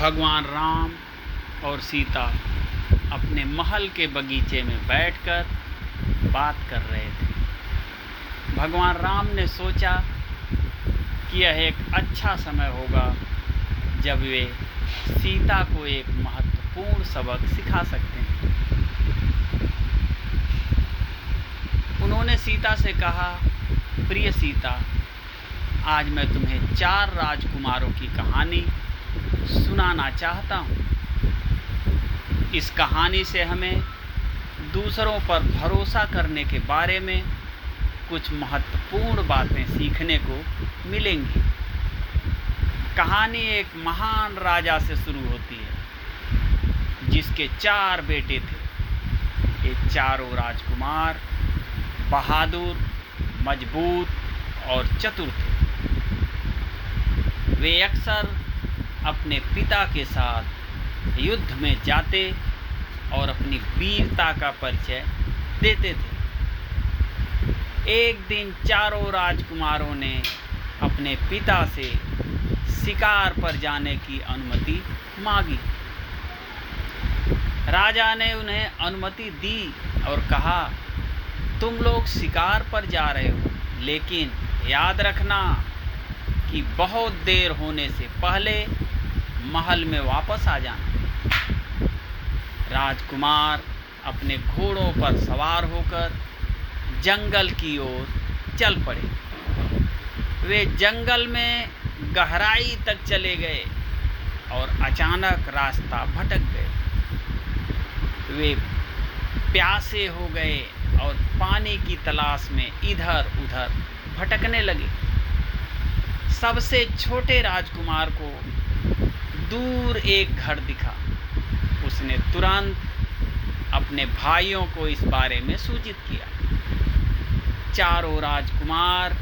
भगवान राम और सीता अपने महल के बगीचे में बैठकर बात कर रहे थे। भगवान राम ने सोचा कि यह एक अच्छा समय होगा जब वे सीता को एक महत्वपूर्ण सबक सिखा सकते हैं। उन्होंने सीता से कहा, प्रिय सीता, आज मैं तुम्हें 4 राजकुमारों की कहानी सुनाना चाहता हूँ। इस कहानी से हमें दूसरों पर भरोसा करने के बारे में कुछ महत्वपूर्ण बातें सीखने को मिलेंगी। कहानी एक महान राजा से शुरू होती है जिसके 4 बेटे थे। ये चारों राजकुमार बहादुर, मजबूत और चतुर थे। वे अक्सर अपने पिता के साथ युद्ध में जाते और अपनी वीरता का परिचय देते थे। एक दिन चारों राजकुमारों ने अपने पिता से शिकार पर जाने की अनुमति मांगी। राजा ने उन्हें अनुमति दी और कहा, तुम लोग शिकार पर जा रहे हो, लेकिन याद रखना कि बहुत देर होने से पहले महल में वापस आ जाना। राजकुमार अपने घोड़ों पर सवार होकर जंगल की ओर चल पड़े। वे जंगल में गहराई तक चले गए और अचानक रास्ता भटक गए। वे प्यासे हो गए और पानी की तलाश में इधर उधर भटकने लगे। सबसे छोटे राजकुमार को दूर एक घर दिखा। उसने तुरंत अपने भाइयों को इस बारे में सूचित किया। चारों राजकुमार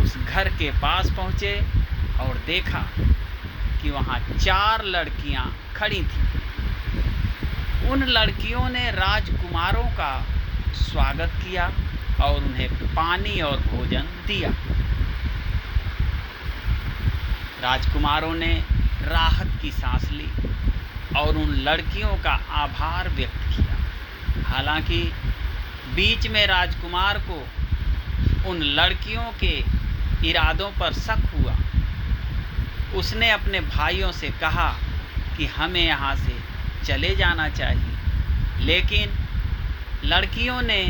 उस घर के पास पहुंचे और देखा कि वहां 4 लड़कियां खड़ी थीं। उन लड़कियों ने राजकुमारों का स्वागत किया और उन्हें पानी और भोजन दिया। राजकुमारों ने राहत की सांस ली और उन लड़कियों का आभार व्यक्त किया। हालांकि बीच में राजकुमार को उन लड़कियों के इरादों पर शक हुआ। उसने अपने भाइयों से कहा कि हमें यहाँ से चले जाना चाहिए, लेकिन लड़कियों ने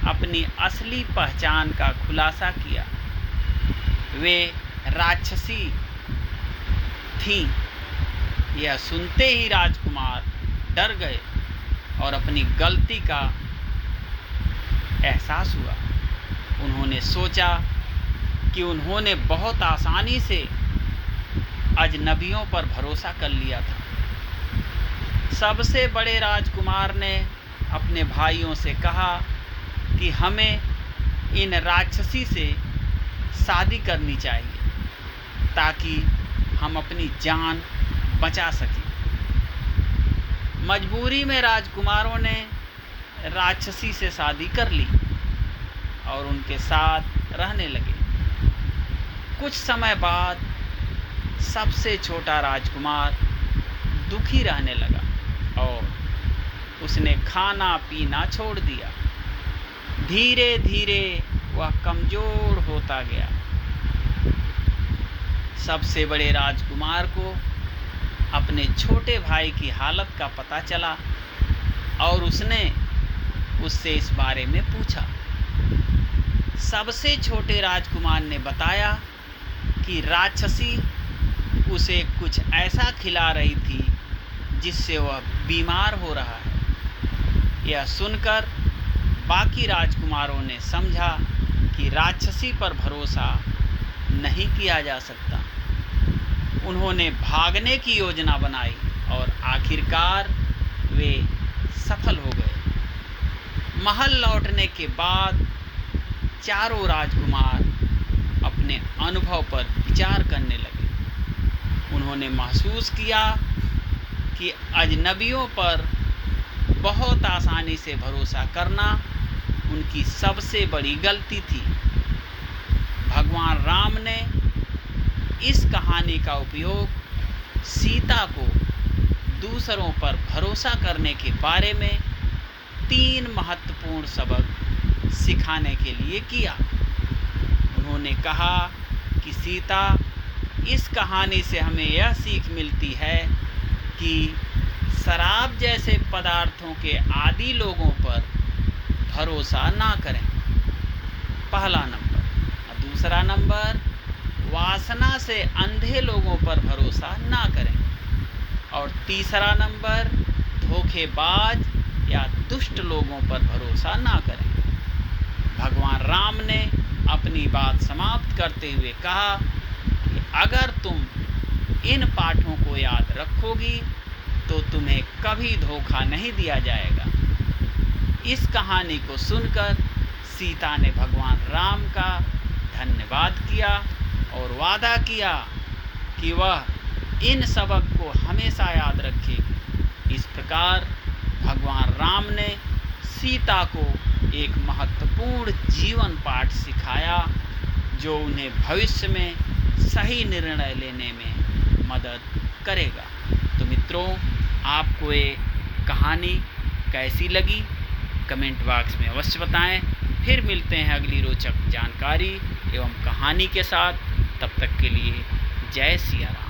अपनी असली पहचान का खुलासा किया। वे राक्षसी थीं। यह सुनते ही राजकुमार डर गए और अपनी गलती का एहसास हुआ। उन्होंने सोचा कि उन्होंने बहुत आसानी से अजनबियों पर भरोसा कर लिया था। सबसे बड़े राजकुमार ने अपने भाइयों से कहा कि हमें इन राक्षसी से शादी करनी चाहिए ताकि हम अपनी जान बचा सकें। मजबूरी में राजकुमारों ने राक्षसी से शादी कर ली और उनके साथ रहने लगे। कुछ समय बाद सबसे छोटा राजकुमार दुखी रहने लगा और उसने खाना पीना छोड़ दिया। धीरे धीरे वह कमज़ोर होता गया। सबसे बड़े राजकुमार को अपने छोटे भाई की हालत का पता चला और उसने उससे इस बारे में पूछा। सबसे छोटे राजकुमार ने बताया कि राक्षसी उसे कुछ ऐसा खिला रही थी जिससे वह बीमार हो रहा है। यह सुनकर बाकी राजकुमारों ने समझा कि राक्षसी पर भरोसा नहीं किया जा सकता। उन्होंने भागने की योजना बनाई और आखिरकार वे सफल हो गए। महल लौटने के बाद चारों राजकुमार अपने अनुभव पर विचार करने लगे। उन्होंने महसूस किया कि अजनबियों पर बहुत आसानी से भरोसा करना उनकी सबसे बड़ी गलती थी। भगवान राम ने इस कहानी का उपयोग सीता को दूसरों पर भरोसा करने के बारे में 3 महत्वपूर्ण सबक सिखाने के लिए किया। उन्होंने कहा कि सीता, इस कहानी से हमें यह सीख मिलती है कि शराब जैसे पदार्थों के आदी लोगों पर भरोसा ना करें, पहला नंबर। और दूसरा नंबर, वासना से अंधे लोगों पर भरोसा ना करें। और तीसरा नंबर, धोखेबाज या दुष्ट लोगों पर भरोसा ना करें। भगवान राम ने अपनी बात समाप्त करते हुए कहा कि अगर तुम इन पाठों को याद रखोगी तो तुम्हें कभी धोखा नहीं दिया जाएगा। इस कहानी को सुनकर सीता ने भगवान राम का धन्यवाद किया और वादा किया कि वह इन सबक को हमेशा याद रखेगी। इस प्रकार भगवान राम ने सीता को एक महत्वपूर्ण जीवन पाठ सिखाया जो उन्हें भविष्य में सही निर्णय लेने में मदद करेगा। तो मित्रों, आपको ये कहानी कैसी लगी कमेंट बॉक्स में अवश्य बताएं। फिर मिलते हैं अगली रोचक जानकारी एवं कहानी के साथ। तब तक के लिए जय सिया राम।